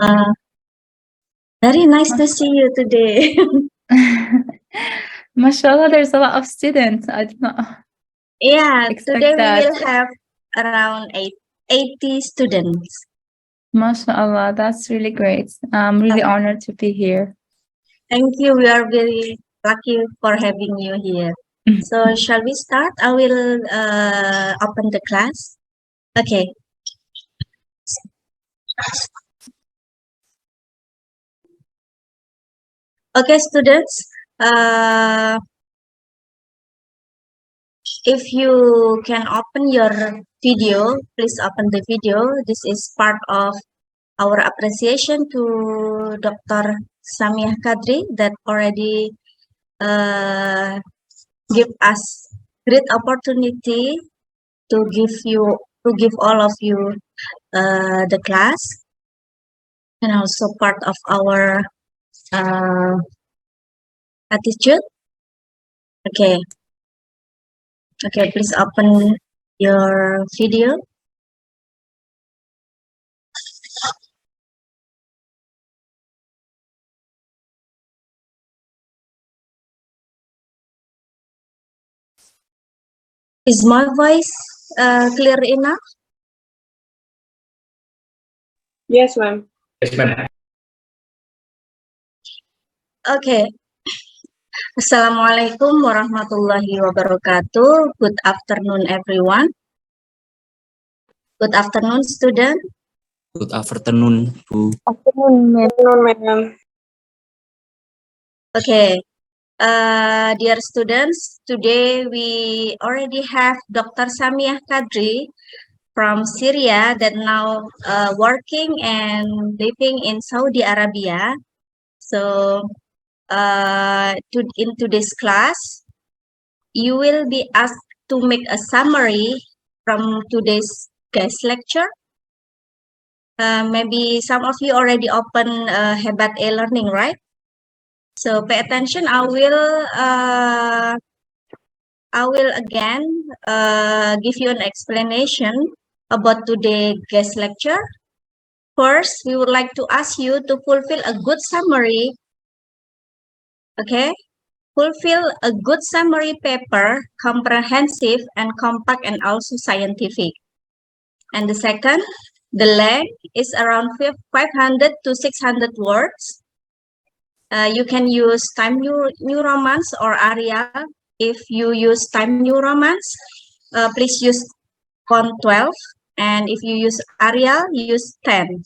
Uh, Very nice to see you today. Mashallah, there's a lot of students. I did not Yeah, expect today we that. will have around 80 students. Mashallah, that's really great. I'm really honored to be here. Thank you. We are very lucky for having you here. So, shall we start? I will open the class. Okay. Okay, students. If you can open your video, please open the video. This is part of our appreciation to Dr. Samiah Kadri that already give us great opportunity to give all of you the class, and also part of our uh, attitude. Okay, please open your video. Is my voice clear enough? Yes, ma'am. Yes, ma'am. Okay. Assalamualaikum warahmatullahi wabarakatuh. Good afternoon, everyone. Good afternoon, student. Good afternoon, Bu. Afternoon, ma'am. Okay. Dear students, today we already have Dr. Samiah Kadri from Syria that now working and living in Saudi Arabia. So in today's class, you will be asked to make a summary from today's guest lecture. Maybe some of you already open Hebat e-learning, right? So pay attention. I will again give you an explanation about today's guest lecture. First, we would like to ask you to fulfill a good summary. Okay, fulfill a good summary paper, comprehensive and compact and also scientific. And the second, the length is around 500 to 600 words. You can use Time New Romance or Arial. If you use Time New Romance, please use font 12. And if you use Arial, use 10.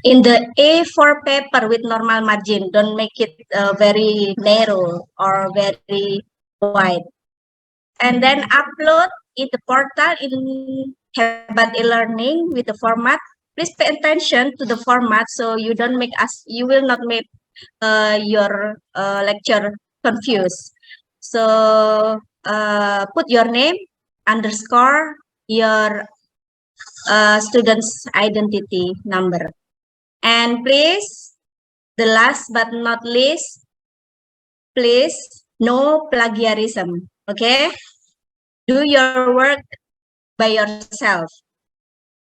In the A4 paper with normal margin, don't make it very narrow or very wide. And then upload in the portal in Hebat e-learning with the format. Please pay attention to the format so you will not make your lecture confused. So put your name, underscore, your student's identity number. And please, the last but not least, please, no plagiarism, okay? Do your work by yourself.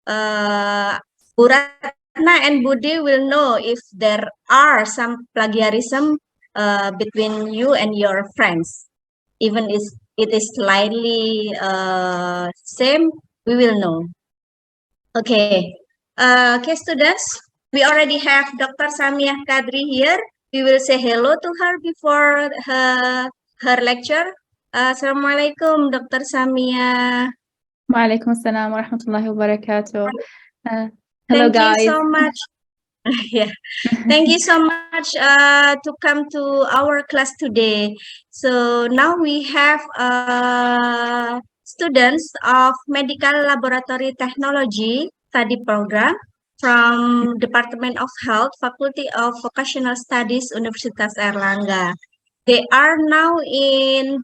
Bu Ratna and Budi will know if there are some plagiarism between you and your friends. Even if it is slightly same, we will know. Okay, okay, students, we already have Dr. Samiah Kadri here. We will say hello to her before her lecture. Assalamualaikum, Dr. Samiah. Waalaikumsalam warahmatullahi wabarakatuh. Hello, Thank guys. you so much. Yeah, thank you so much to come to our class today. So now we have students of Medical Laboratory Technology study program from Department of Health, Faculty of Vocational Studies, Universitas Airlangga. They are now in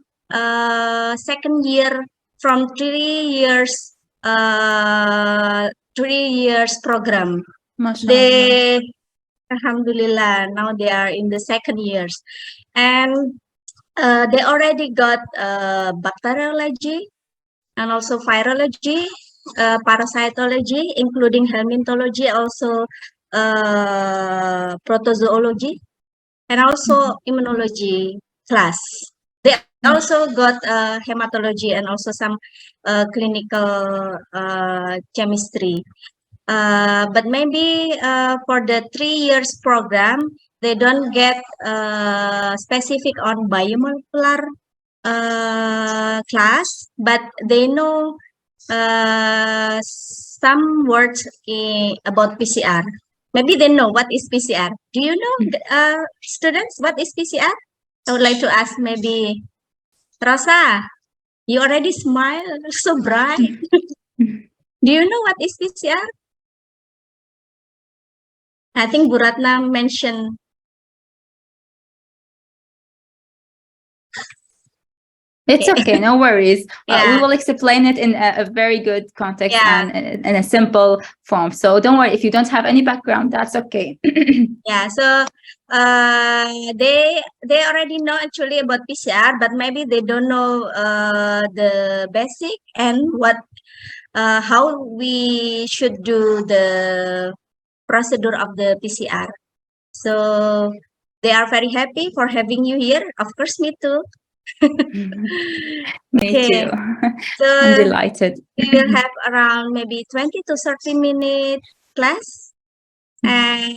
second year from 3 years program. Mashallah. Alhamdulillah, now they are in the second years, and they already got bacteriology and also virology, parasitology, including helmintology, also protozoology and also immunology class. They also got hematology and also some clinical chemistry. But maybe for the 3 years program, they don't get specific on biomolecular class, but they know some words about PCR. Maybe they know what is PCR. Do you know, students, what is PCR? I would like to ask maybe Rosa. You already smile, so bright. Do you know what is PCR? I think Bu Ratna mentioned. It's okay, no worries. We Yeah, will explain it in a very good context Yeah. and in a simple form. So don't worry, if you don't have any background, that's okay. yeah. So they already know actually about PCR, but maybe they don't know the basic and how we should do the procedure of the PCR. So they are very happy for having you here. Of course, me too. Me Okay. too. So I'm delighted. we will have around maybe 20 to 30-minute class, and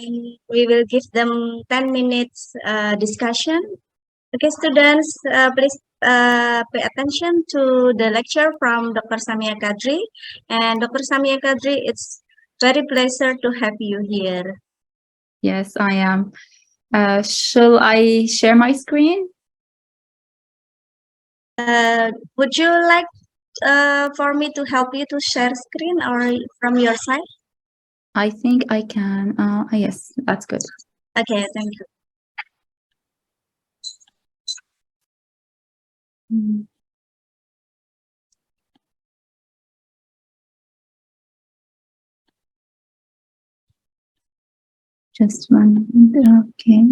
we will give them 10 minutes discussion. Okay, students, please pay attention to the lecture from Dr. Samia Kadri. And Dr. Samia Kadri, it's very pleasure to have you here. Yes, I am. Shall I share my screen? Would you like for me to help you to share screen or from your side? I think I can. Yes, that's good. Okay, thank you. Mm. Just one minute. Okay.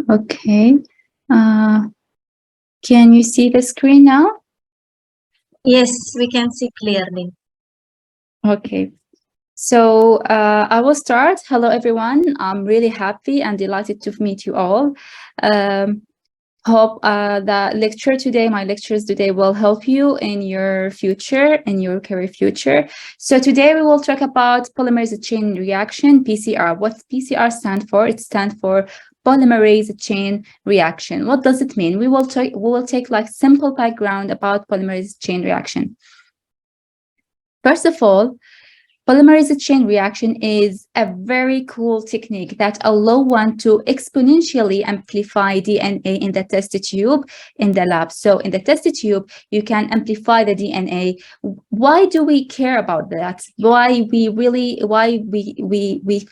Okay. Can you see the screen now? Yes, we can see clearly. Okay. So I will start. Hello, everyone. I'm really happy and delighted to meet you all. Hope the lecture today, my lectures today will help you in your future, in your career future. So today we will talk about polymerase chain reaction, PCR. What PCR stand for? It stands for polymerase chain reaction. What does it mean? We will take like simple background about polymerase chain reaction. First of all, polymerase chain reaction is a very cool technique that allows one to exponentially amplify DNA in the test tube in the lab. So in the test tube, you can amplify the DNA. Why do we care about that? Why we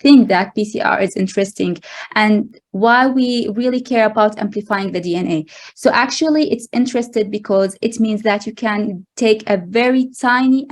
think that PCR is interesting, and why we really care about amplifying the DNA? So actually, it's interested because it means that you can take a very tiny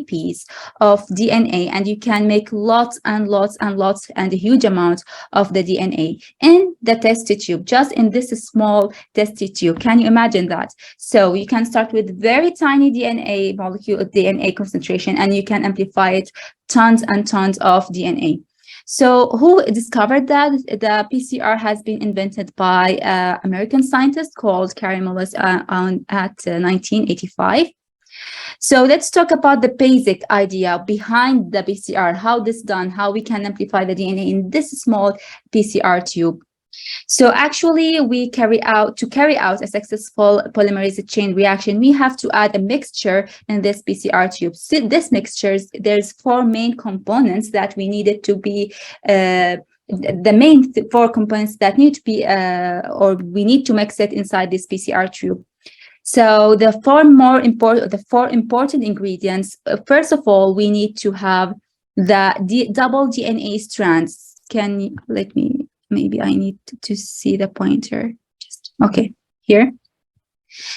piece of DNA and you can make lots and lots and lots and a huge amount of the DNA in the test tube, just in this small test tube. Can you imagine that? So you can start with very tiny DNA molecule, DNA concentration, and you can amplify it tons and tons of DNA. So who discovered that? The PCR has been invented by an American scientist called Carey Mullis at 1985. So let's talk about the basic idea behind the PCR, how this done, how we can amplify the DNA in this small PCR tube. So actually, to carry out a successful polymerase chain reaction, we have to add a mixture in this PCR tube. So this mixture, there's four main components that we needed to be the main four components that need to be or we need to mix it inside this PCR tube. So the four important ingredients. First of all, we need to have the double DNA strands. Can you let me? Maybe I need to see the pointer. Okay, here.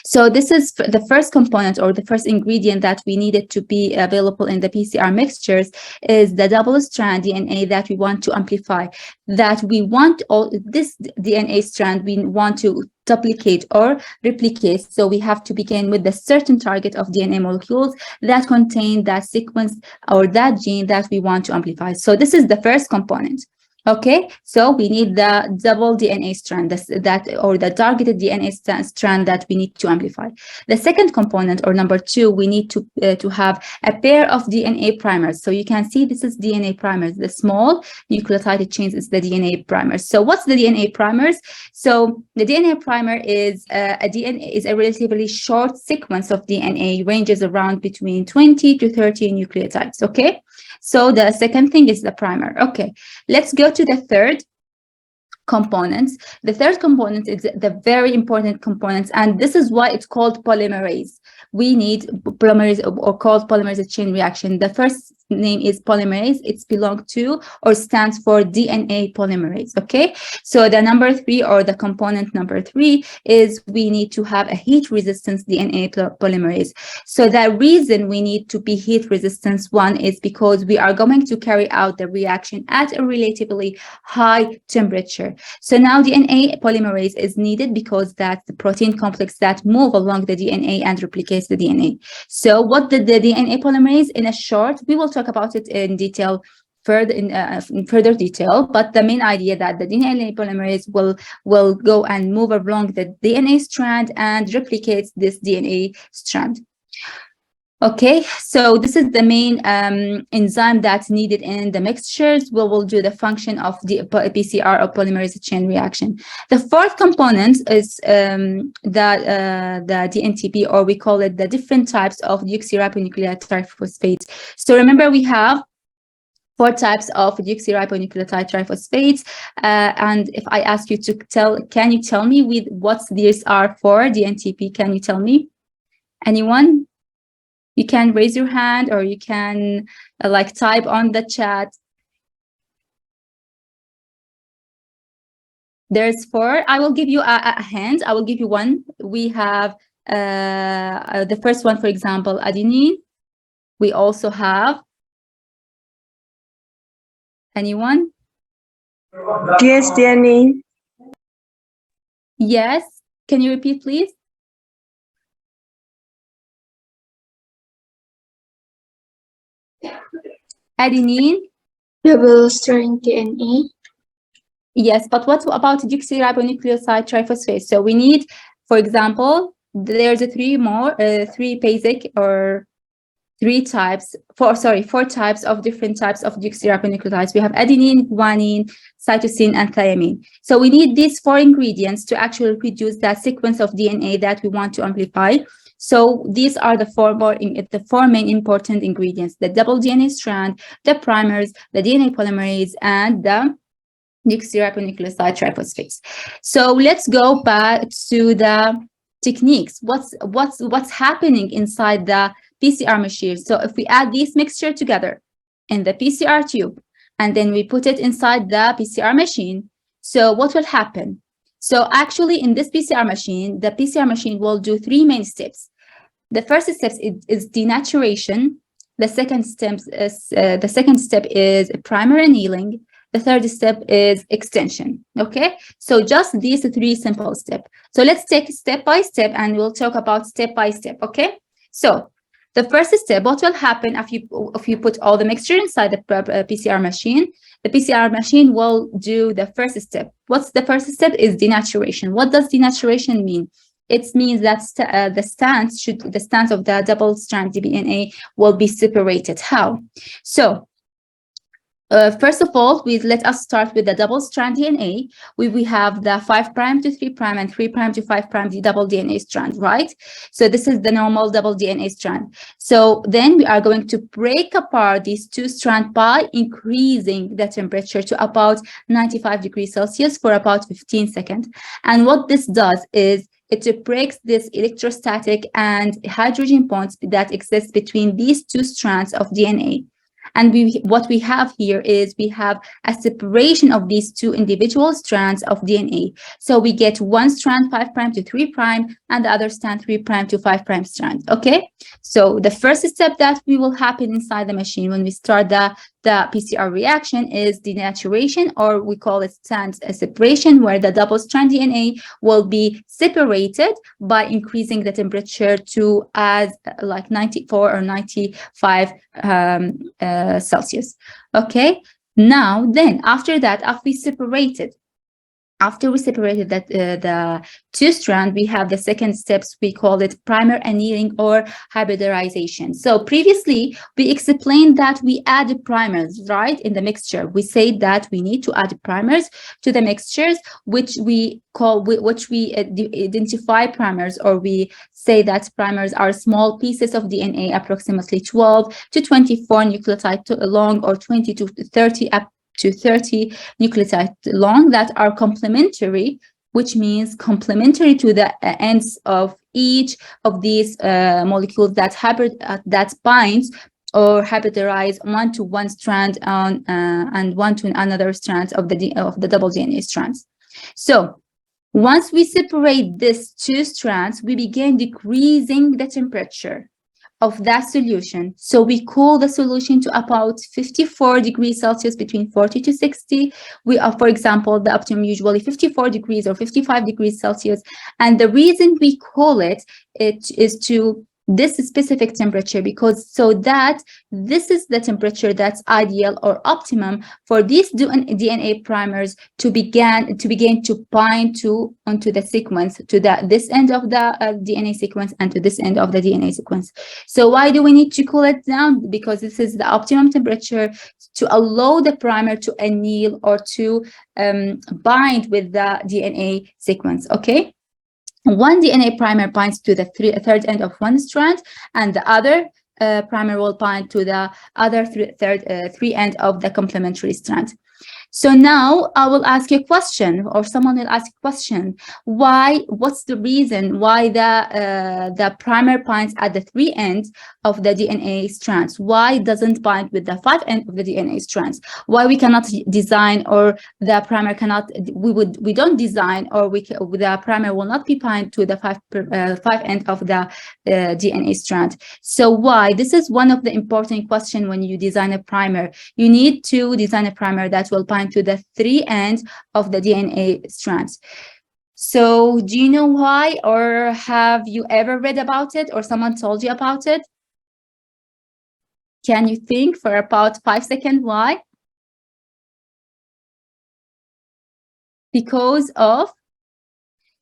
So this is the first component or the first ingredient that we needed to be available in the PCR mixtures is the double strand DNA that we want to amplify, that we want all this DNA strand we want to duplicate or replicate. So we have to begin with the certain target of DNA molecules that contain that sequence or that gene that we want to amplify. So this is the first component. Okay, so we need the double DNA strand or the targeted DNA strand that we need to amplify. The second component, or number two, we need to have a pair of DNA primers. So you can see this is DNA primers. The small nucleotide chains is the DNA primers. So what's the DNA primers? So the DNA primer is a relatively short sequence of DNA, ranges around between 20 to 30 nucleotides. Okay. So the second thing is the primer. Okay, let's go to the third component. The third component is the very important component, and this is why it's called polymerase. We need polymerase or called polymerase chain reaction. The first name is polymerase. It's belong to or stands for DNA polymerase. Okay, so the number three or the component number three is we need to have a heat resistance DNA polymerase. So the reason we need to be heat resistance one is because we are going to carry out the reaction at a relatively high temperature. So now DNA polymerase is needed because that's the protein complex that move along the DNA and replicates the DNA. So what did the DNA polymerase? In a short, we will talk about it in detail in further detail, but the main idea that the DNA polymerase will go and move along the DNA strand and replicates this DNA strand. Okay, so this is the main enzyme that's needed in the mixtures. We will do the function of the PCR or polymerase chain reaction. The fourth component is the DNTP, or we call it the different types of deoxyribonucleotide triphosphates. So remember, we have four types of deoxyribonucleotide triphosphates. And if I ask you to can you tell me with what these are for DNTP? Can you tell me? Anyone? You can raise your hand or you can like type on the chat. There's four. I will give you a hint. I will give you one. We have the first one, for example, adenine. We also have anyone? Yes, DNA. Yes. Can you repeat, please? Adenine. Double strand DNA. Yes, but what about deoxyribonucleotide triphosphate? So we need, for example, there's three basic or four types of different types of deoxyribonucleotides. We have adenine, guanine, cytosine, and thymine. So we need these four ingredients to actually produce that sequence of DNA that we want to amplify. So these are the four main important ingredients: the double DNA strand, the primers, the DNA polymerase, and the deoxyribonucleotide triphosphates. So let's go back to the techniques. What's happening inside the PCR machine? So if we add this mixture together in the PCR tube and then we put it inside the PCR machine, so what will happen? So actually in this PCR machine, the PCR machine will do three main steps. The first step is denaturation. The second step is primer annealing. The third step is extension. Okay, so just these three simple steps. So let's take step by step and we'll talk about step by step. Okay, so the first step, what will happen if you put all the mixture inside the PCR machine? The PCR machine will do the first step. What's the first step? Is denaturation. What does denaturation mean? It means that the strands of the double strand DNA will be separated. How? So First of all, let us start with the double-strand DNA. We have the 5' to 3' and 3' to 5' the double DNA strand, right? So this is the normal double DNA strand. So then we are going to break apart these two strands by increasing the temperature to about 95 degrees Celsius for about 15 seconds. And what this does is it breaks this electrostatic and hydrogen bonds that exist between these two strands of DNA. And what we have here is we have a separation of these two individual strands of DNA. So we get one strand 5' to 3' and the other strand 3' to 5' strand. Okay. So the first step that will happen inside the machine when we start the PCR reaction is denaturation, or we call it strand separation, where the double strand DNA will be separated by increasing the temperature to as like 94 or 95 Celsius. Okay. Now, then after that, after we separated that the two strands, we have the second steps. We call it primer annealing or hybridization. So previously we explained that we add primers, right, in the mixture. We said that we need to add primers to the mixtures, which we identify primers, or we say that primers are small pieces of DNA, approximately 12 to 24 nucleotide long, or 20 to 30 up to 30 nucleotide long, that are complementary, which means complementary to the ends of each of these molecules that binds or hybridize one to one strand on and one to another strand of the double DNA strands. So once we separate these two strands, we begin decreasing the temperature of that solution. So we cool the solution to about 54 degrees Celsius, between 40 to 60. We are, for example, the optimum usually 54 degrees or 55 degrees Celsius. And the reason we cool it is to this specific temperature, because so that this is the temperature that's ideal or optimum for these DNA primers to begin to bind onto the sequence, to this end of the DNA sequence and to this end of the DNA sequence. So why do we need to cool it down? Because this is the optimum temperature to allow the primer to anneal or to bind with the DNA sequence. Okay. One DNA primer binds to the third end of one strand, and the other primer will bind to the other three end of the complementary strand. So now I will ask you a question, or someone will ask a question. What's the reason why the primer binds at the three ends of the DNA strands? Why doesn't bind with the 5 end of the DNA strands? Why we cannot design, or the primer cannot, we don't design, or the primer will not be bind to the 5 end of the DNA strand? So why? This is one of the important questions when you design a primer. You need to design a primer that will bind to the three ends of the DNA strands. So do you know why, or have you ever read about it, or someone told you about it? Can you think for about 5 seconds why? Because of,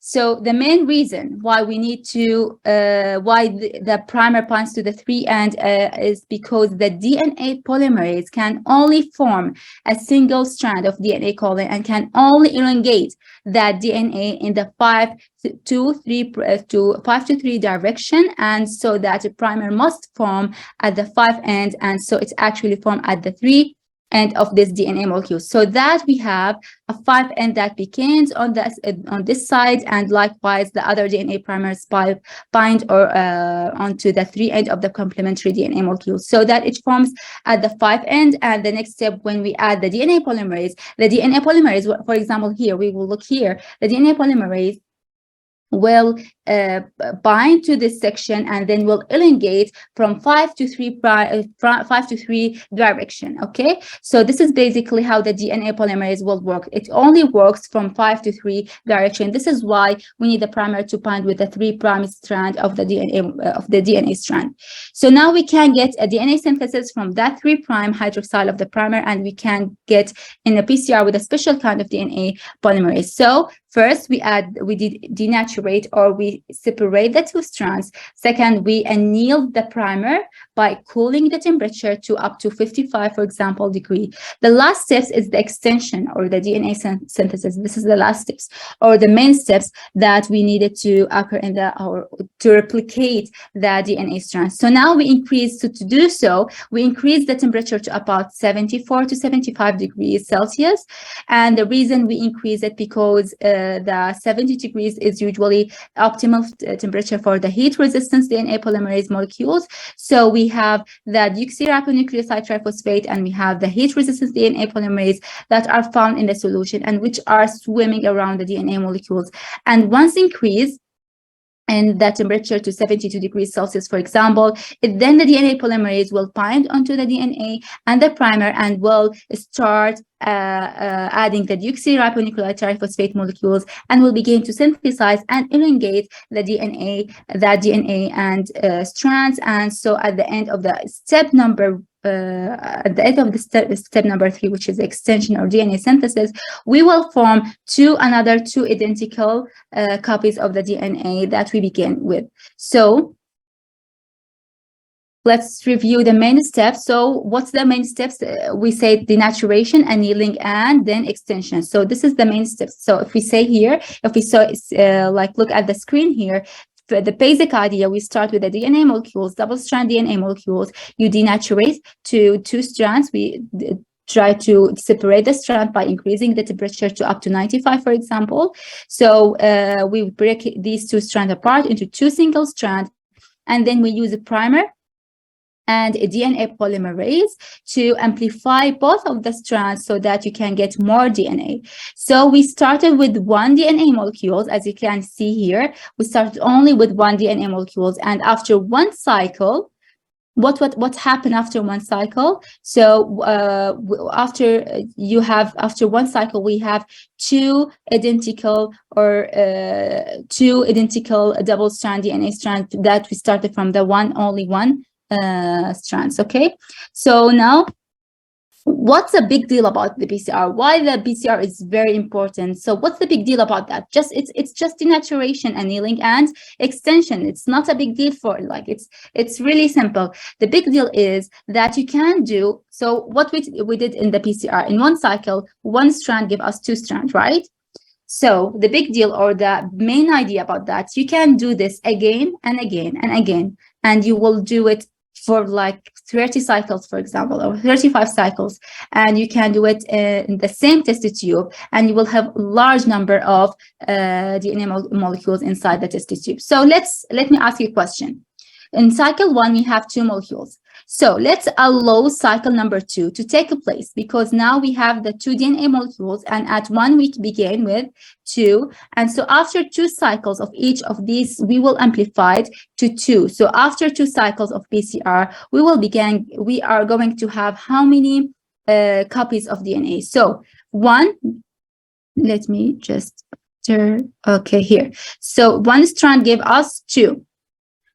so the main reason why we need to, why the primer binds to the three end is because the DNA polymerase can only form a single strand of DNA colon and can only elongate that DNA in the 5 to 3 direction, and so that the primer must form at the 5 end, and so it's actually formed at the 3 end of this DNA molecule, so that we have a 5 end that begins on this side, and likewise the other DNA primers bind or onto the 3 end of the complementary DNA molecule, so that it forms at the 5 end. And the next step, when we add the DNA polymerase, for example, here we will look here, the DNA polymerase will bind to this section and then will elongate from 5 to 3 direction. Okay, so this is basically how the DNA polymerase will work. It only works from 5 to 3 direction. This is why we need the primer to bind with the 3' strand of the DNA strand. So now we can get a DNA synthesis from that 3' hydroxyl of the primer, and we can get in a PCR with a special kind of DNA polymerase. So first we denaturate, or we we separate the two strands. Second, we anneal the primer by cooling the temperature to up to 55, for example, degree. The last steps is the extension or the DNA synthesis. This is the last steps or the main steps that we needed to occur in or to replicate the DNA strands. So now we increase, to do so, we increase the temperature to about 74 to 75 degrees Celsius. And the reason we increase it because the 70 degrees is usually optimal temperature for the heat resistance DNA polymerase molecules. So we have the deoxyribonucleoside triphosphate and we have the heat resistance DNA polymerase that are found in the solution and which are swimming around the DNA molecules. And once increased, and that temperature to 72 degrees Celsius, for example, then the DNA polymerase will bind onto the DNA and the primer and will start adding the deoxyribonucleoside triphosphate molecules and will begin to synthesize and elongate the DNA and strands. And so at the end of the step number step number 3, which is extension or DNA synthesis, we will form another two identical copies of the DNA that we begin with. So let's review the main steps. So what's the main steps? We say denaturation, annealing, and then extension. So this is the main steps. So if we say here, if we saw look at the screen here, for the basic idea, we start with the DNA molecules, double-strand DNA molecules. You denaturate to two strands. We try to separate the strand by increasing the temperature to up to 95, for example. So we break these two strands apart into two single strands, and then we use a primer and a DNA polymerase to amplify both of the strands so that you can get more DNA. So we started with one DNA molecules, as you can see here. We started only with one DNA molecules, and after one cycle, what happened after one cycle? So after one cycle, we have two identical double-strand DNA strands that we started from the only one strands. Okay, so now what's the big deal about the PCR? Why the PCR is very important? So what's the big deal about that? It's just denaturation, annealing, and extension. It's not a big deal for it's really simple. The big deal is that you can do so. What we did in the PCR in one cycle, one strand give us two strands, right? So the big deal or the main idea about that, you can do this again and again and again, and you will do it for like 30 cycles, for example, or 35 cycles, and you can do it in the same test tube, and you will have a large number of DNA molecules inside the test tube. So let me ask you a question. In cycle 1, we have two molecules. So let's allow cycle number 2 to take place, because now we have the two DNA molecules, and at 1 we begin with 2. And so after 2 cycles of each of these, we will amplify it to 2. So after 2 cycles of PCR, we are going to have how many copies of DNA? So 1, let me just, okay, here. So 1 strand gave us 2.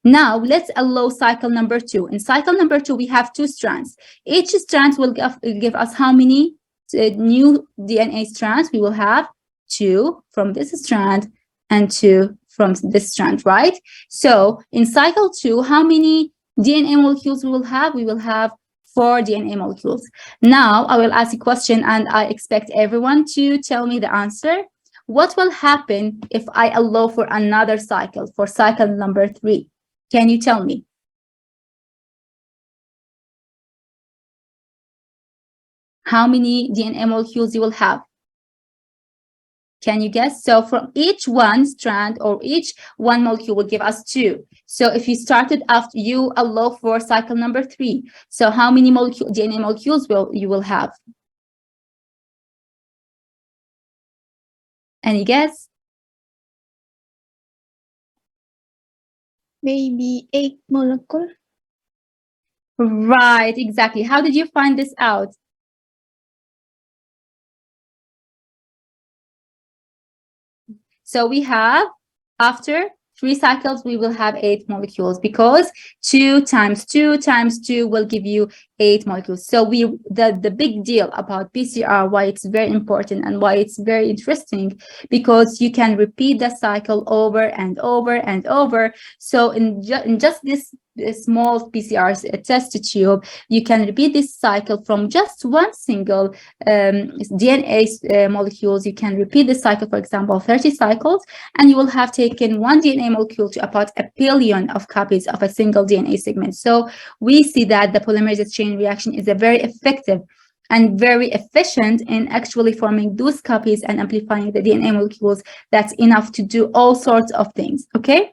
Now let's allow cycle number 2. In cycle number 2, we have 2 strands. Each strand will give us how many new DNA strands? We will have 2 from this strand and 2 from this strand, right? So in cycle 2, how many DNA molecules we will have? We will have 4 DNA molecules. Now I will ask a question, and I expect everyone to tell me the answer. What will happen if I allow for another cycle, for cycle number 3? Can you tell me? How many DNA molecules you will have? Can you guess? So from each one strand or each one molecule will give us 2. So if you started after you allow for cycle number 3, so how many DNA molecules you will have? Any guess? Maybe 8 molecule. Right, exactly. How did you find this out? So we have, after 3 cycles, we will have 8 molecules, because 2 times 2 times 2 will give you 8 molecules. So the big deal about PCR, why it's very important and why it's very interesting, because you can repeat the cycle over and over and over. So in just this small PCR test tube, you can repeat this cycle from just one single DNA molecules. You can repeat the cycle, for example, 30 cycles, and you will have taken one DNA molecule to about 1 billion of copies of a single DNA segment. So we see that the polymerase chain reaction is a very effective and very efficient in actually forming those copies and amplifying the DNA molecules. That's enough to do all sorts of things, okay?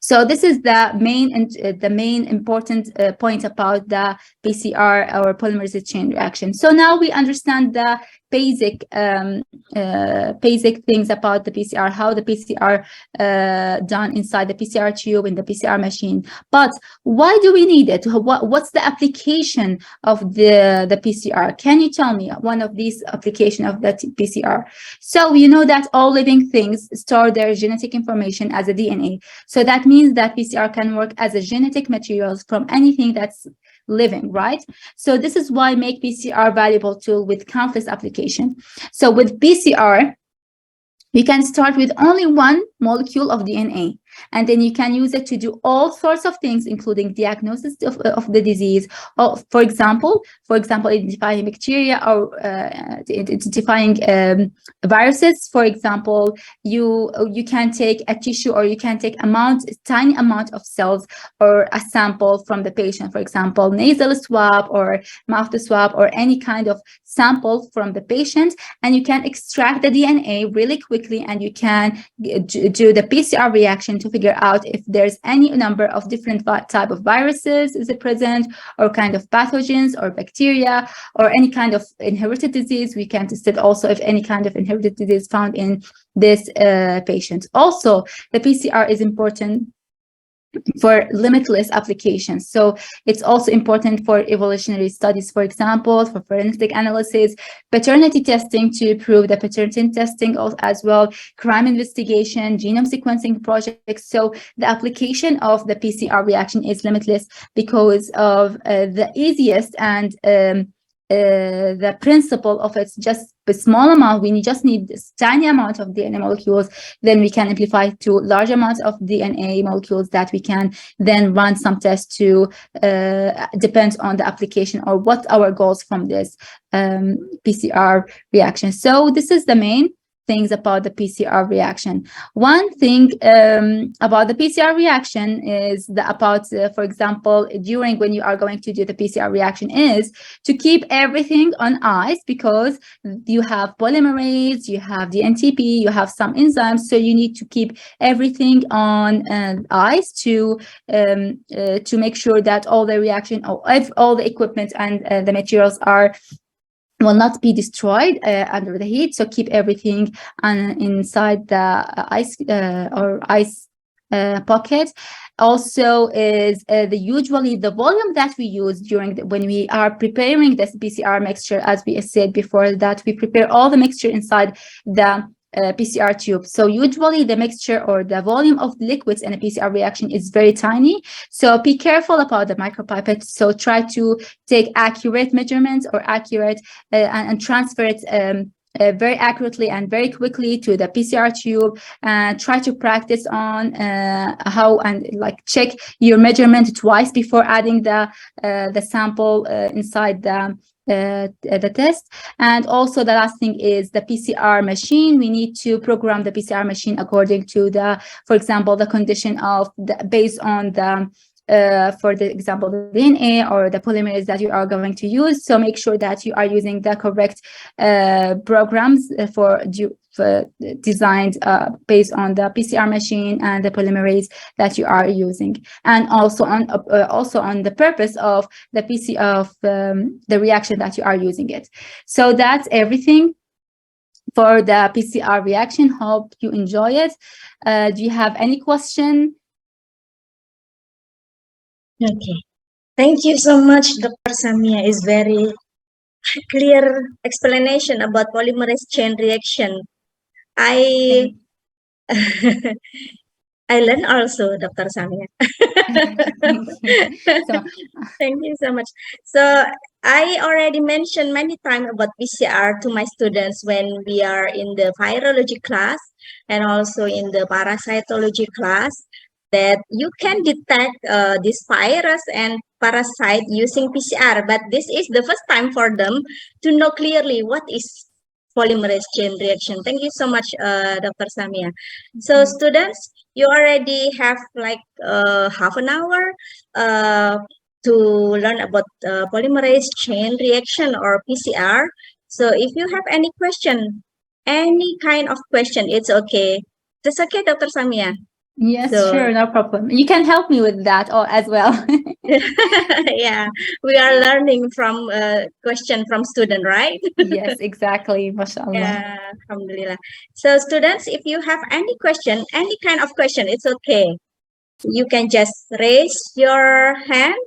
So this is the main important point about the PCR or polymerase chain reaction. So now we understand the basic things about the PCR, how the PCR done inside the PCR tube in the PCR machine. But why do we need it? What's the application of the PCR? Can you tell me one of these application of the PCR? So you know that all living things store their genetic information as a DNA. So that means that PCR can work as a genetic materials from anything that's living, right? So this is why make PCR valuable tool with countless application. So with PCR, you can start with only one molecule of DNA, and then you can use it to do all sorts of things, including diagnosis of the disease, or for example, identifying bacteria or identifying viruses. For example, you can take a tissue, or you can take tiny amount of cells or a sample from the patient, for example, nasal swab or mouth swab or any kind of sample from the patient, and you can extract the DNA really quickly, and you can do the PCR reaction to figure out if there's any number of different type of viruses is present, or kind of pathogens or bacteria, or any kind of inherited disease. We can test it also if any kind of inherited disease found in this patient. Also, the PCR is important for limitless applications. So it's also important for evolutionary studies, for example, for forensic analysis, paternity testing to prove the paternity testing as well, crime investigation, genome sequencing projects. So the application of the PCR reaction is limitless because of the easiest and the principle of it's just a small amount. We just need this tiny amount of DNA molecules, then we can amplify to large amounts of DNA molecules that we can then run some tests to depends on the application or what our goals from this PCR reaction. So this is the main things about the PCR reaction. One thing about the PCR reaction is for example, during when you are going to do the PCR reaction is to keep everything on ice, because you have polymerase, you have the NTP, you have some enzymes, so you need to keep everything on ice to make sure that all the reaction, all the equipment and the materials will not be destroyed under the heat. So keep everything inside the ice pocket. Also is usually the volume that we use when we are preparing this PCR mixture, as we said before, that we prepare all the mixture inside the PCR tube. So usually the mixture or the volume of liquids in a PCR reaction is very tiny. So be careful about the micropipette. So try to take accurate measurements or accurate and transfer it very accurately and very quickly to the PCR tube. Try to practice on how and check your measurement twice before adding the sample inside the test. And also the last thing is the PCR machine. We need to program the PCR machine according to for example, the condition of based on the for the example, the DNA or the polymerase that you are going to use. So make sure that you are using the correct programs designed based on the PCR machine and the polymerase that you are using, and also on the purpose of the the reaction that you are using it. So that's everything for the PCR reaction. Hope you enjoy it. Do you have any question? Okay. Thank you so much, Dr. Samia. Is very clear explanation about polymerase chain reaction. I I learned also, Dr. Samia. Thank you. So, Thank you so much. So I already mentioned many times about PCR to my students when we are in the virology class and also in the parasitology class that you can detect this virus and parasite using PCR. But this is the first time for them to know clearly what is polymerase chain reaction. Thank you so much, Dr. Samia. So students, you already have like half an hour uh, to learn about polymerase chain reaction or PCR. So if you have any question, any kind of question, it's okay. That's okay, Dr. Samia. yes, So sure, no problem. You can help me with that as well. yeah, we are learning from question from student, right? Yes, exactly. MashaAllah. Yeah, alhamdulillah. So students, if you have any question, any kind of question, it's okay. You can just raise your hand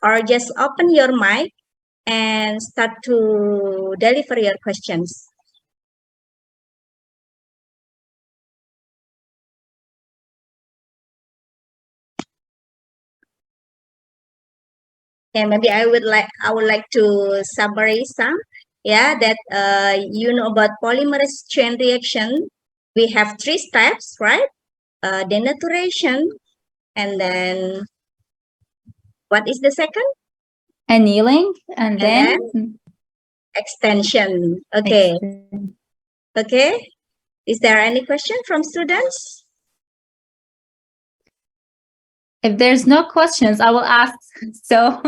or just open your mic and start to deliver your questions. And maybe I would like to summarize some. Yeah, that you know about polymerase chain reaction. We have three steps, right? Denaturation, and then what is the second? Annealing and And then then extension. Okay. extend. Okay. Is there any question from students? If there's no questions, I will ask. So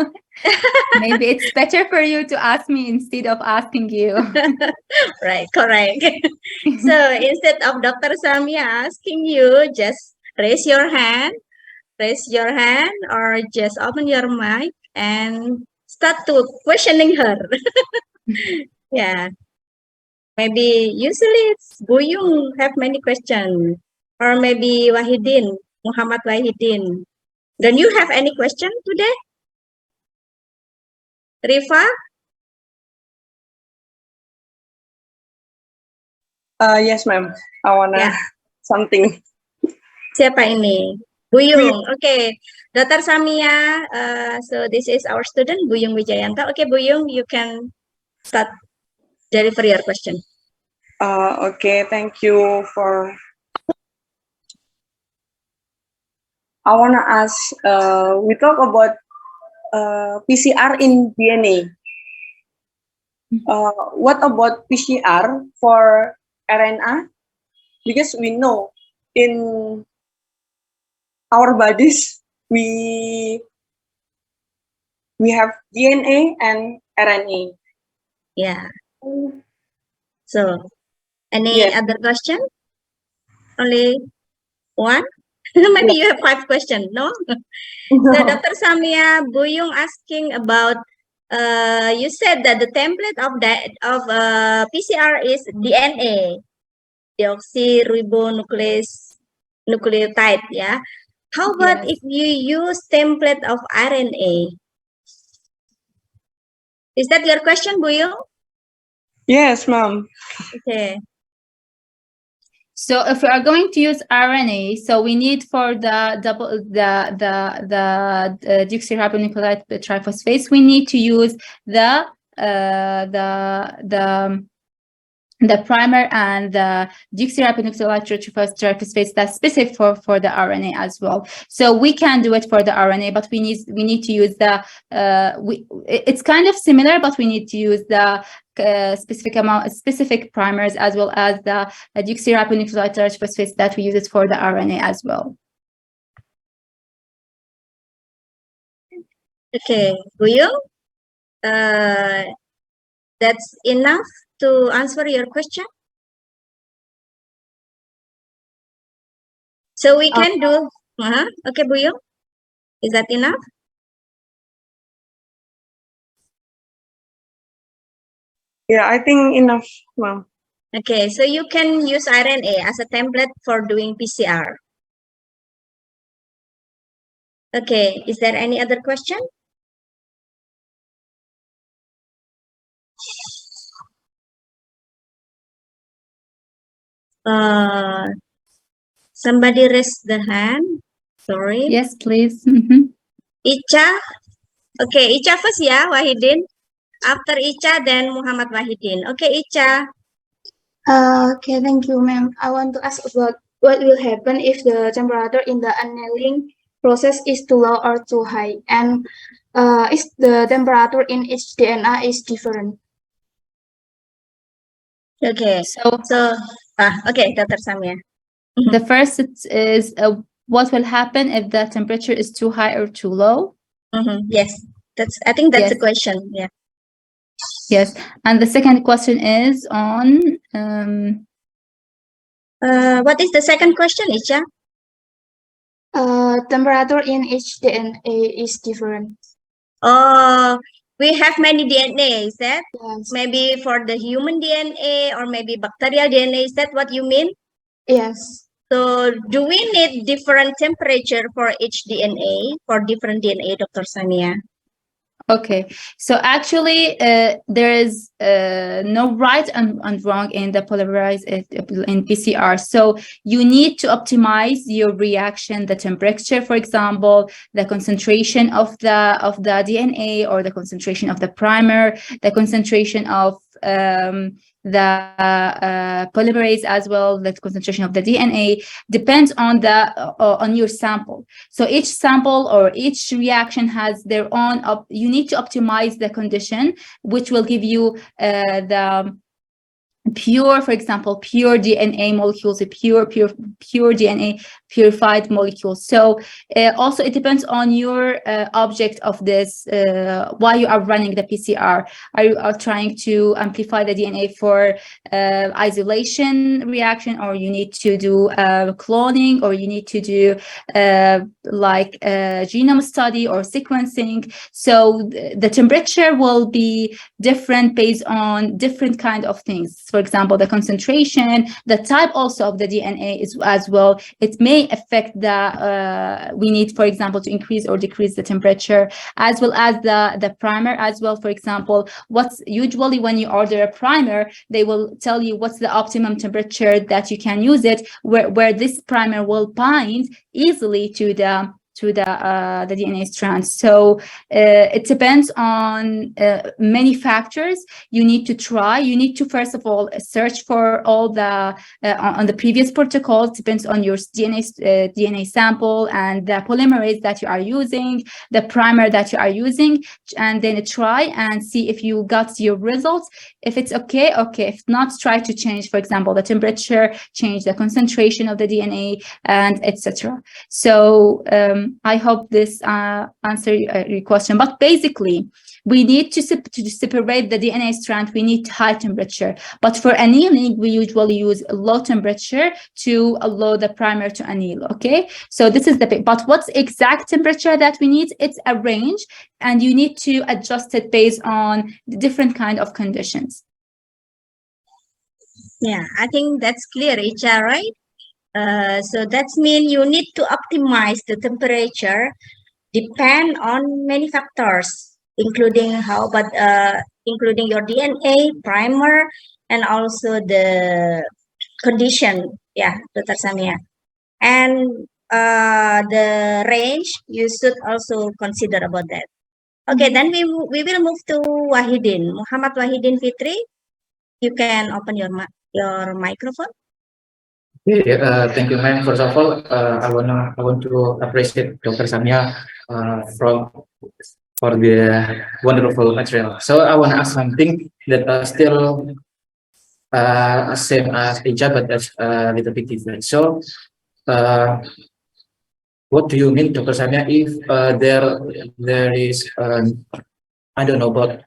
maybe it's better for you to ask me instead of asking you. Right, correct. So instead of Dr. Samia asking you, just raise your hand, or just open your mic and start to questioning her. Yeah, maybe usually it's Buyung have many questions, or maybe Wahidin, Muhammad Wahidin. Don't you have any question today? Rifa? Yes, ma'am. I wanna Yeah. something. Siapa ini? Buyung. Okay. Dr. Samia, so this is our student, Buyung Wijayanto. Okay, Buyung, you can start deliver your question. Okay, thank you for. I wanna ask. We talk about PCR in DNA. What about PCR for RNA? Because we know in our bodies we have DNA and RNA. Yeah. So, any Yes. other question? Only one? Maybe you have 5 questions, no? So, Dr. Samia, Buyung asking about, you said that the template of PCR is DNA, deoxyribonucleotide, yeah? How about Yes. if you use template of RNA? Is that your question, Buyung? Yes, ma'am. Okay. So if we are going to use RNA, so we need for the deoxyribonucleotide triphosphase, we need to use the primer and the deoxyribonucleotide triphosphase that's specific for the RNA as well. So we can do it for the RNA, but we need to use the it's kind of similar, but we need to use the specific primers as well as the deoxyribonucleotide triphosphase that we use it for the RNA as well. Okay, Buyung, that's enough to answer your question. So we can do, okay, Buyung, is that enough? Yeah, I think enough, ma'am. Okay, so you can use RNA as a template for doing PCR. Okay, is there any other question? Somebody raised the hand. Sorry. Yes, please. Ica. Okay, Ica first ya, Wahidin. After Ica, then Muhammad Wahidin. Okay, Ica. Okay, thank you, ma'am. I want to ask about what will happen if the temperature in the annealing process is too low or too high, and is the temperature in each DNA is different. Okay. So Okay, Dr. Samia. the first is what will happen if the temperature is too high or too low? Yes, I think that's the Yes. question. Yeah. Yes. And the second question is on What is the second question, Ica? Temperature in each DNA is different. We have many DNA, is that? Yes. Maybe for the human DNA or maybe bacterial DNA, is that what you mean? Yes. So do we need different temperature for each DNA, for different DNA, Dr. Samia? Okay, so actually, there is no right and wrong in the polarized in PCR. So you need to optimize your reaction, the temperature, for example, the concentration of the DNA or the concentration of the primer, the concentration of the polymerase as well, the concentration of the DNA depends on on your sample. So each sample or each reaction has their own. You need to optimize the condition, which will give you the pure, for example, pure DNA molecules, pure DNA, purified molecules. So also it depends on your object of this, why you are running the PCR. Are you trying to amplify the DNA for isolation reaction, or you need to do cloning, or you need to do genome study or sequencing? So the temperature will be different based on different kind of things. For example, the concentration, the type also of the DNA is as well. It may affect the, we need, for example, to increase or decrease the temperature, as well as the primer as well. For example, what's usually when you order a primer, they will tell you what's the optimum temperature that you can use it, where this primer will bind easily to the DNA strands. So it depends on many factors. You need to try. You need to first of all search for all the on the previous protocols. Depends on your DNA sample and the polymerase that you are using, the primer that you are using, and then try and see if you got your results. If it's okay, okay. If not, try to change, for example, the temperature, change the concentration of the DNA, and etc. So I hope this answer your question. But basically, we need to separate the DNA strand. We need high temperature. But for annealing, we usually use low temperature to allow the primer to anneal. Okay, so this is but what's exact temperature that we need? It's a range, and you need to adjust it based on the different kind of conditions. Yeah, I think that's clear, Icha, right? So that means you need to optimize the temperature depend on many factors, including including your DNA, primer, and also the condition. Yeah, Dr. Samia. And the range, you should also consider about that. Okay, then we will move to Wahidin. Muhammad Wahidin Fitri, you can open your microphone. Thank you, ma'am. First of all, I want to appreciate Dr. Samia for the wonderful material. So I want to ask something that still same as Ija, but that's a little bit different. So, what do you mean, Dr. Samia, if there is I don't know, about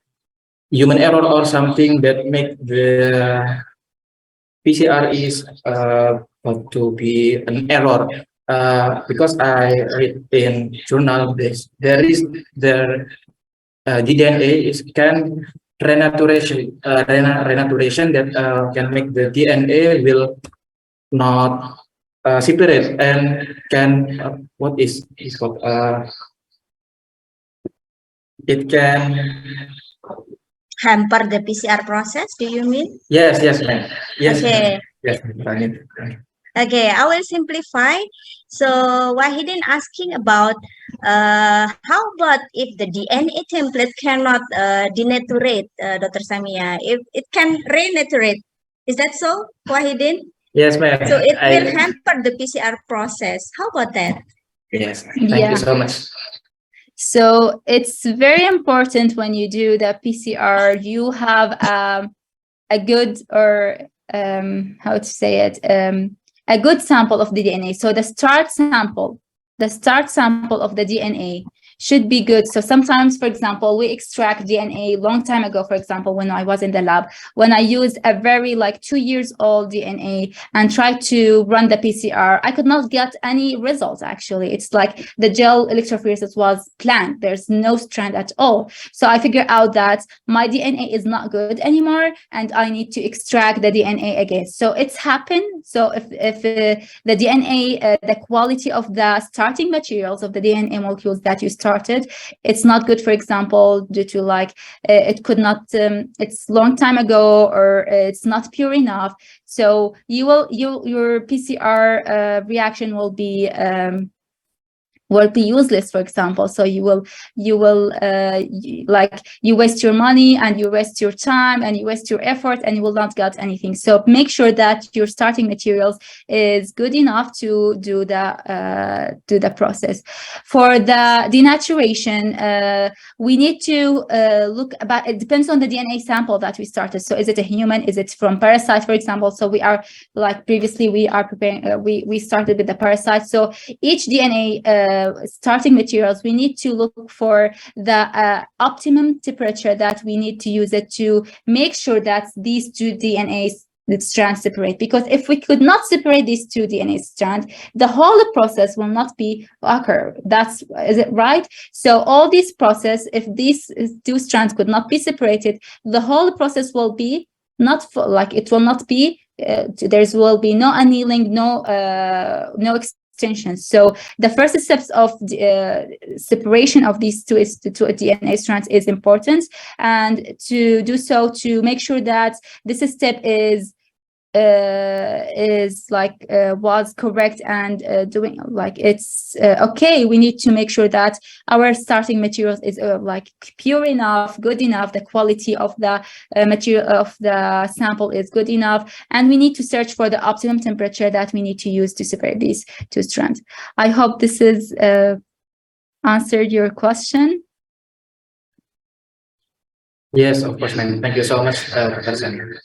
human error or something that make the PCR is to be an error? Because I read in journal this the DNA can renaturation that can make the DNA will not separate and can what is called it can Hamper the PCR process, do you mean? yes ma'am, yes Okay. yes ma'am. Okay, I will simplify. So Wahidin asking about how about if the DNA template cannot denaturate, Dr. Samia? If it can renaturate, is that so, Wahidin? Yes, ma'am. So it will hamper the PCR process. How about that? Yes. Thank Yeah. you so much. So it's very important when you do the PCR, you have a good, or how to say it, a good sample of the DNA. So the start sample of the DNA should be good. So sometimes, for example, we extract DNA long time ago, for example, when I was in the lab, when I used a very like 2 years old DNA and tried to run the PCR, I could not get any results. Actually, it's like the gel electrophoresis was blank. There's no strand at all. So I figured out that my DNA is not good anymore and I need to extract the DNA again. So it's happened. So if the DNA, the quality of the starting materials of the DNA molecules that you started, it's not good, for example, due to like it could not, it's long time ago, or it's not pure enough. So your PCR reaction will be useless, for example. So you will like you waste your money and you waste your time and you waste your effort and you will not get anything. So make sure that your starting materials is good enough to do the process. For the denaturation, we need to look about, it depends on the DNA sample that we started. So is it a human, is it from parasite, for example? So we are like previously we are preparing, we started with the parasite. So each DNA starting materials, we need to look for the optimum temperature that we need to use it to make sure that these two DNA strands separate. Because if we could not separate these two DNA strands, the whole process will not be occur. Is it right? So all this process, if these two strands could not be separated, the whole process will be not like it will not be. There will be no annealing, no extension. So the first steps of the separation of these two DNA strands is important, and to do so, to make sure that this step is like was correct and doing like it's okay. We need to make sure that our starting materials is like pure enough, good enough, the quality of the material of the sample is good enough, and we need to search for the optimum temperature that we need to use to separate these two strands. I hope this is answered your question. Yes, of course, ma'am. Thank you so much, Dr. Samia.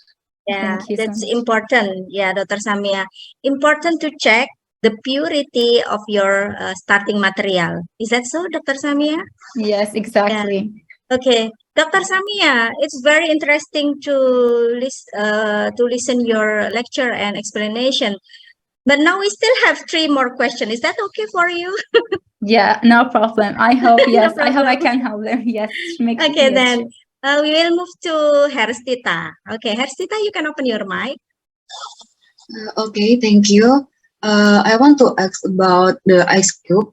Yeah, Thank you so that's much. important. Yeah, Dr. Samia. Important to check the purity of your starting material. Is that so, Dr. Samia? Yes, exactly. Okay, Dr. Samia, it's very interesting to listen your lecture and explanation. But now we still have 3 more questions. Is that okay for you? Yeah, no problem. I hope, No yes, I hope I problem. can help them. Yes, Okay, yes, then sure. we will move to Herstita. Okay, Herstita, you can open your mic. Okay, thank you. I want to ask about the ice cube.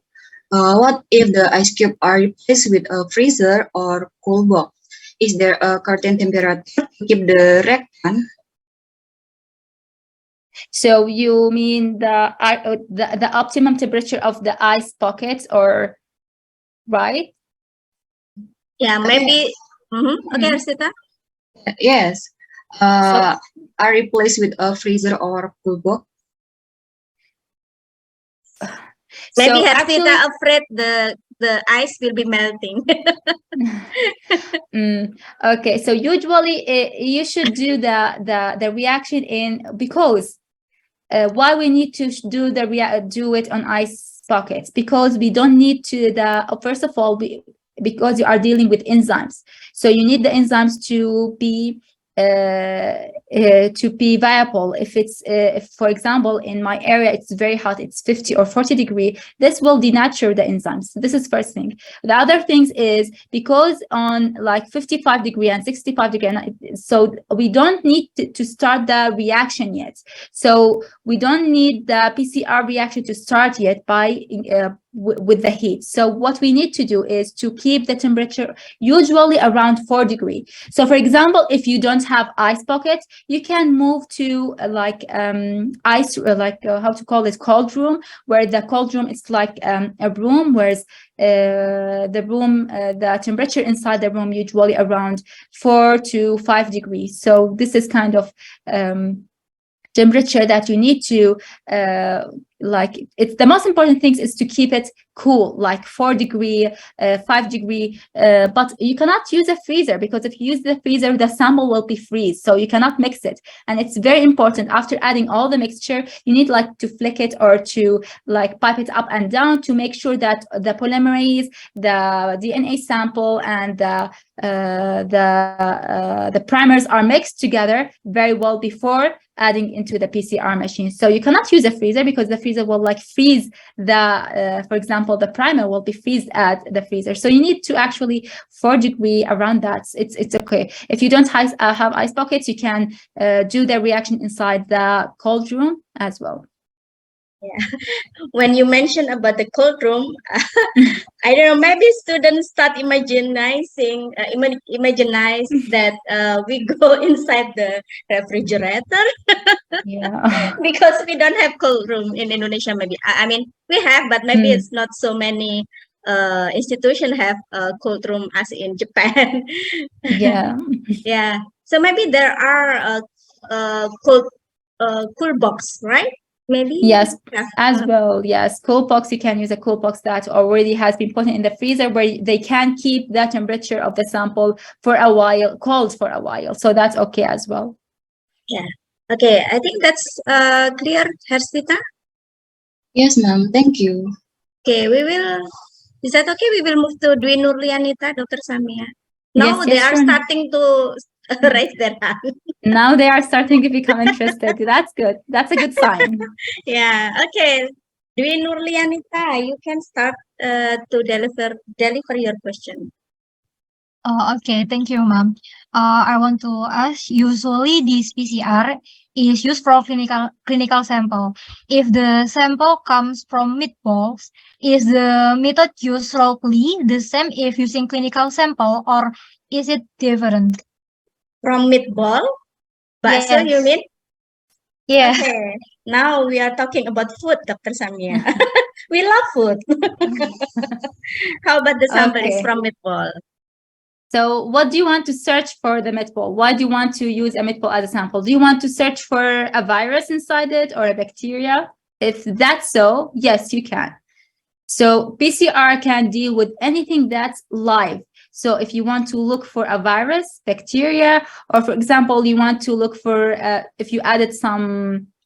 What if the ice cube are replaced with a freezer or cool box? Is there a certain temperature to keep the reaction? So you mean the optimum temperature of the ice pockets, or right? Yeah, maybe. Okay, Mhm. Herstita. Yes. So Are replaced with a freezer or cool box? Maybe so Herstita actually, afraid the ice will be melting. okay. So usually you should do the reaction in, because why we need to do do it on ice pockets, because we don't need to first of all, because you are dealing with enzymes, so you need the enzymes to be viable. If it's if, for example, in my area it's very hot, it's 50 or 40 degree, this will denature the enzymes. This is first thing. The other things is because on like 55 degree and 65 degree, so we don't need to start the reaction yet. So we don't need the PCR reaction to start yet with the heat. So what we need to do is to keep the temperature usually around 4 degrees. So for example, if you don't have ice pockets, you can move to ice, how to call it, cold room, where the cold room is like a room, whereas the temperature inside the room usually around 4 to 5 degrees. So this is kind of temperature that you need to it's the most important thing is to keep it cool, like 4 degree, 5 degree, but you cannot use a freezer, because if you use the freezer, the sample will be freeze, so you cannot mix it. And it's very important, after adding all the mixture, you need like to flick it or to like pipe it up and down to make sure that the polymerase, the DNA sample, and the primers are mixed together very well before adding into the PCR machine. So you cannot use a freezer, because the freezer will like freeze for example, the primer will be freezed at the freezer. So you need to actually 4 degree around that. It's okay. If you don't have ice pockets, you can do the reaction inside the cold room as well. Yeah. When you mentioned about the cold room, I don't know, maybe students start imagining that we go inside the refrigerator. Yeah. Because we don't have cold room in Indonesia. Maybe I mean we have, but maybe it's not so many institutions have a cold room as in Japan. Yeah. Yeah. So maybe there are cool box, right? Maybe. Yes, Yeah. as well. Yes, cold box, you can use a cold box that already has been put in the freezer, where they can keep the temperature of the sample for a while, cold for a while. So that's okay as well. Yeah. Okay. I think that's clear, Hersita. Yes, ma'am. Thank you. Okay, we will. Is that okay? We will move to Dwi Nurlianita, Dr. Samia. Now Yes, they yes, are sure. starting to raise their hand. Now they are starting to become interested. That's good. That's a good sign. Yeah. Okay. Dwi Nurlianita, you can start to deliver your question. Okay, thank you, ma'am. I want to ask, usually this PCR is used for clinical sample. If the sample comes from meatballs, is the method used locally the same if using clinical sample, or is it different? From meatball? Bakso, you mean? Yeah. Okay. Now we are talking about food, Dr. Samia. We love food. How about the sample is Okay. from meatball? So what do you want to search for the meatball? Why do you want to use a meatball as a sample? Do you want to search for a virus inside it or a bacteria? If that's so, yes, you can. So PCR can deal with anything that's live. So if you want to look for a virus, bacteria, or for example, you want to look for if you added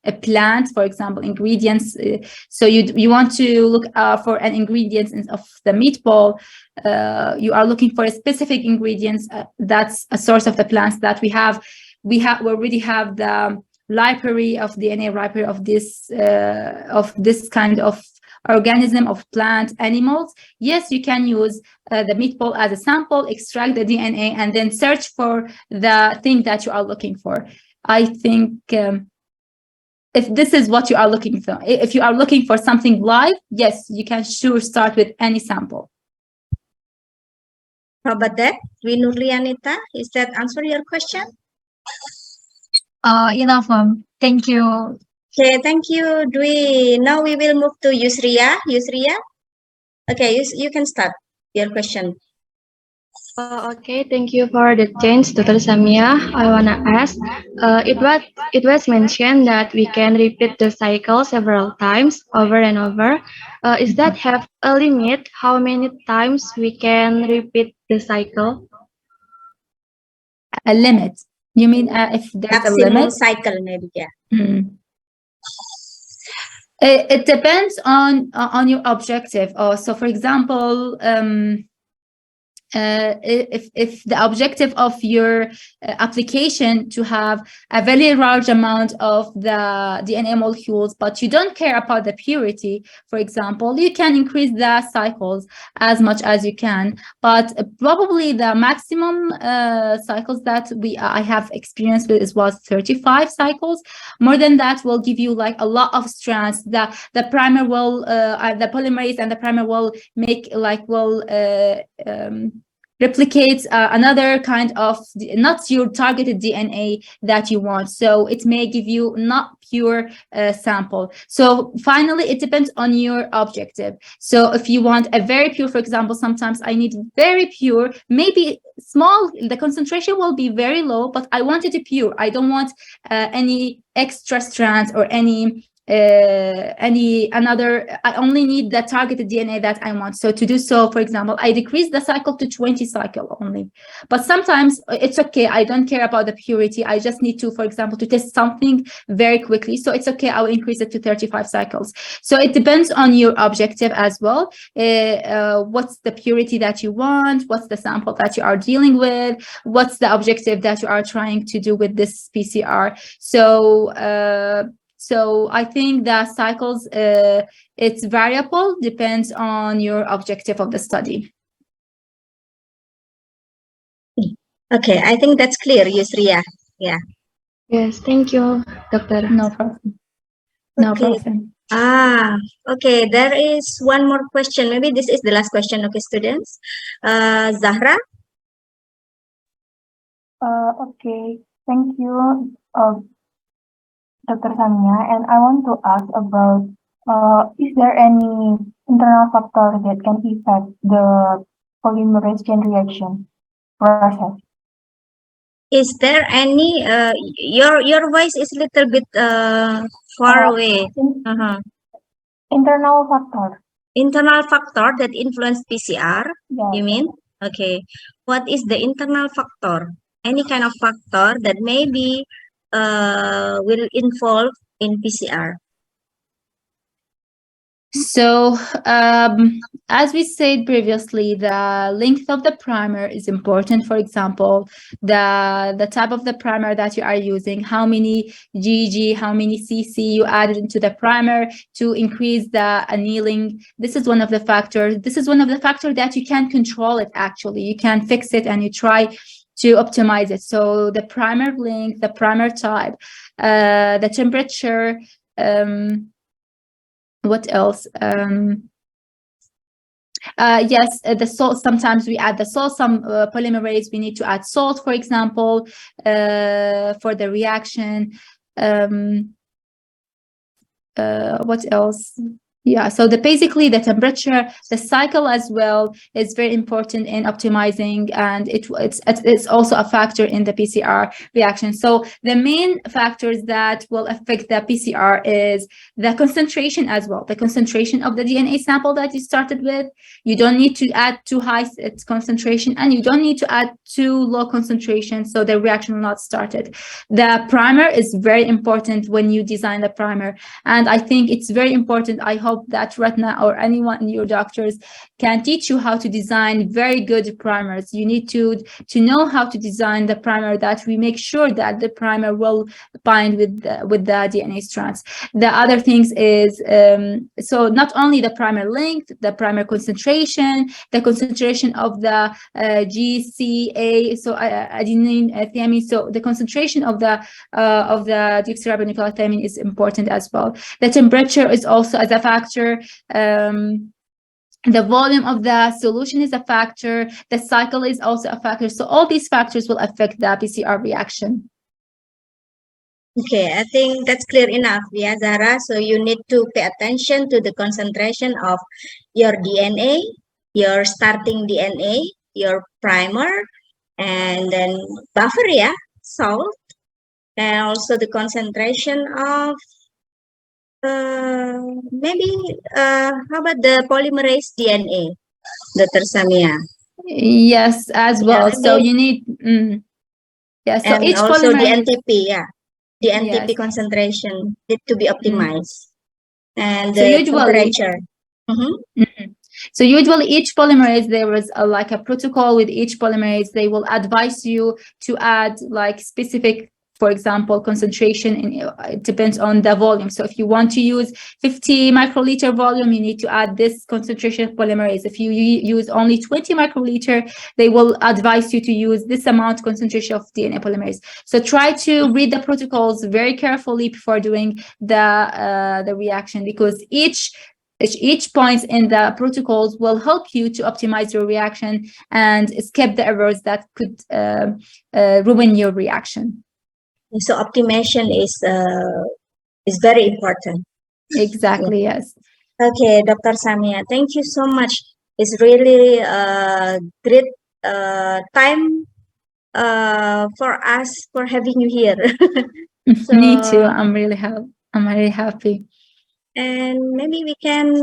a plant, for example, ingredients. So you want to look for an ingredient of the meatball. You are looking for a specific ingredients. That's a source of the plants that we have. We already have the library of DNA library of this kind of organism, of plant, animals. Yes, you can use the meatball as a sample, extract the DNA, and then search for the thing that you are looking for. I think if this is what you are looking for, if you are looking for something live, yes, you can sure start with any sample. How about that? Dwi Nurlianita, is that answer your question? Enough, ma'am. Thank you. Okay, thank you, Dwi. Now we will move to Yusria. Yusria? Okay, you can start your question. Okay, thank you for the change, Dr. Samia. I wanna ask, it was mentioned that we can repeat the cycle several times over and over. Is that have a limit? How many times we can repeat the cycle? A limit? You mean if there's a Maximum limit? cycle, maybe, yeah. It depends on your objective. So, for example, if the objective of your application to have a very large amount of the DNA molecules, but you don't care about the purity, for example, you can increase the cycles as much as you can. But probably the maximum cycles that I have experience with was 35 cycles. More than that will give you like a lot of strands. The primer will the polymerase and the primer will make like replicates another kind of not your targeted DNA that you want, so it may give you not pure sample. So finally it depends on your objective. So if you want a very pure, for example, sometimes I need very pure, maybe small, the concentration will be very low, but I want it pure. I don't want any extra strands or any another. I only need the targeted DNA that I want. So to do so, for example, I decrease the cycle to 20 cycle only. But sometimes it's okay, I don't care about the purity, I just need to, for example, to test something very quickly, so it's okay, I'll increase it to 35 cycles. So it depends on your objective as well. What's the purity that you want, what's the sample that you are dealing with, what's the objective that you are trying to do with this PCR. So I think the cycles, it's variable, depends on your objective of the study. Okay, I think that's clear, Yusria. Yeah. Yes, thank you, Doctor. No problem. No Okay. problem. Okay, there is one more question. Maybe this is the last question, okay, students. Zahra? Okay, thank you, Dr. Samia, and I want to ask about is there any internal factor that can affect the polymerase chain reaction process? Is there any, your voice is a little bit far away. Internal factor. Internal factor that influence PCR, Yeah. you mean? Okay. What is the internal factor? Any kind of factor that maybe will involve in PCR. So as we said previously, the length of the primer is important. For example, the type of the primer that you are using, how many GG, how many CC you added into the primer to increase the annealing. This is one of the factors. This is one of the factors that you can control it actually. You can fix it and you try to optimize it. So the primer length, the primer type, the temperature, what else? Yes, the salt, sometimes we add the salt, some polymerase, we need to add salt, for example, for the reaction. What else? Yeah, so basically the temperature, the cycle as well is very important in optimizing, and it's also a factor in the PCR reaction. So the main factors that will affect the PCR is the concentration as well, the concentration of the DNA sample that you started with. You don't need to add too high its concentration, and you don't need to add too low concentration, so the reaction will not start it. The primer is very important when you design the primer, and I think it's very important. I hope that Ratna or anyone in your doctors can teach you how to design very good primers. You need to know how to design the primer that we make sure that the primer will bind with the DNA strands. The other things is so not only the primer length, the primer concentration, the concentration of the GCA, so adenine thymine. So the concentration of the deoxyribonucleotide is important as well. The temperature is also as a factor. The volume of the solution is a factor. The cycle is also a factor. So all these factors will affect the PCR reaction. Okay, I think that's clear enough, yeah, Zara. So you need to pay attention to the concentration of your DNA, your starting DNA, your primer, and then buffer, yeah, salt, and also the concentration of maybe how about the polymerase DNA, Dr. Samia? Yes, as well. Yeah, so you need yeah, so and each also the polymerase, NTP, yeah, the NTP yes, concentration need to be optimized, and so the usually temperature. So usually each polymerase, there is like a protocol with each polymerase. They will advise you to add like specific, for example, concentration, it depends on the volume. So if you want to use 50 microliter volume, you need to add this concentration of polymerase. If you use only 20 microliter, they will advise you to use this amount concentration of DNA polymerase. So try to read the protocols very carefully before doing the reaction, because each point in the protocols will help you to optimize your reaction and skip the errors that could ruin your reaction. So optimization is very important. Exactly, yes. Okay, Dr. Samia, thank you so much. It's really great time for us for having you here. Me too. I'm really happy. And maybe we can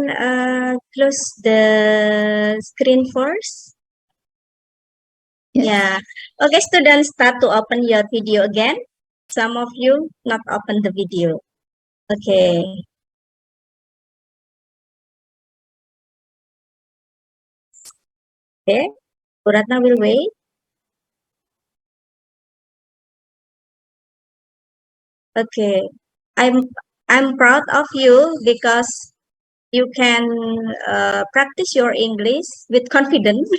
close the screen first. Yes. Yeah. Okay, students, start to open your video again. Some of you not open the video. Okay. Okay. Uratna will wait. Okay. I'm proud of you because you can practice your English with confidence.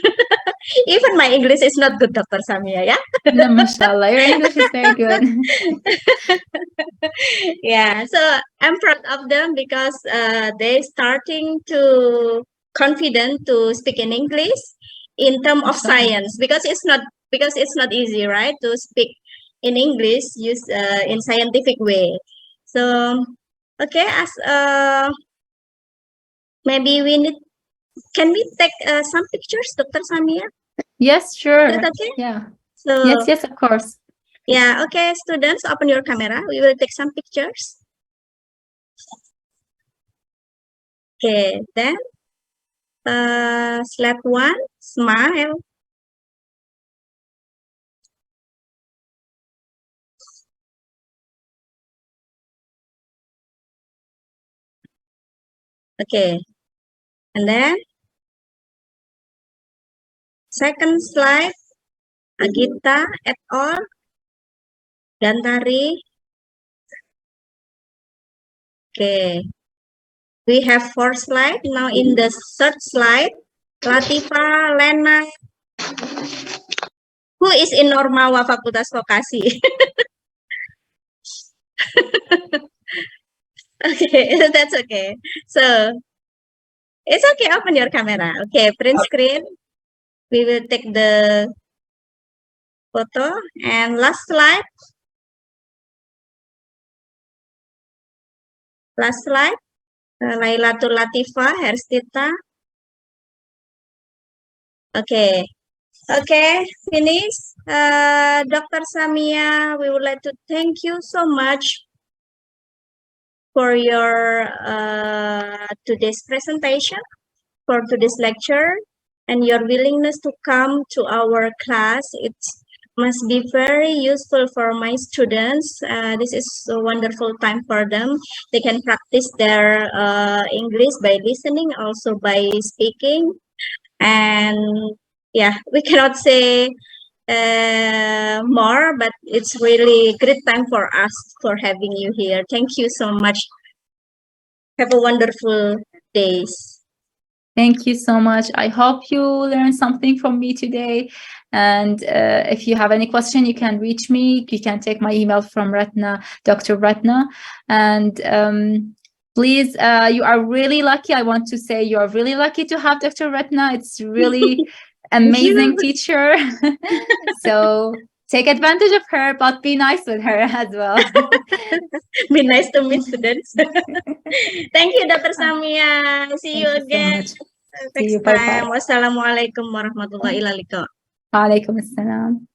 Even my English is not good, Dr. Samia, yeah? No, mashallah, your English is very good. Yeah, so I'm proud of them because they starting to confident to speak in English in terms of science, because it's not easy, right, to speak in English use in scientific way. So okay, as maybe can we take some pictures, Dr. Samia? Yes, sure. Is that okay? Yeah. So Yes, of course. yeah, okay, students, open your camera. We will take some pictures. Okay, then slide 1, smile. Okay, and then second slide, Agita et al. Dantari. Okay, we have 4 slides. Now in the third slide, Latifa, Lena, who is in Normawa Fakultas Vokasi. Okay, that's okay. So it's okay, open your camera. Okay, print screen. We will take the photo. And last slide. Last slide. Lailatul Latifa, Herstita. Okay. Okay, finish. Dr. Samia, we would like to thank you so much for your today's presentation, for today's lecture, and your willingness to come to our class. It must be very useful for my students. This is a wonderful time for them. They can practice their English by listening, also by speaking. And yeah, we cannot say more, but it's really great time for us for having you here. Thank you so much. Have a wonderful days. Thank you so much. I hope you learned something from me today. And if you have any question, you can reach me. You can take my email from Ratna, Dr. Ratna. And please, you are really lucky. I want to say you are really lucky to have Dr. Ratna. It's really amazing teacher. So take advantage of her, but be nice with her as well. Be nice to meet students. Thank you, Dr. Samia. See you again So next you. Bye-bye. time. Wassalamualaikum warahmatullahi wabarakatuh. Waalaikum assalam.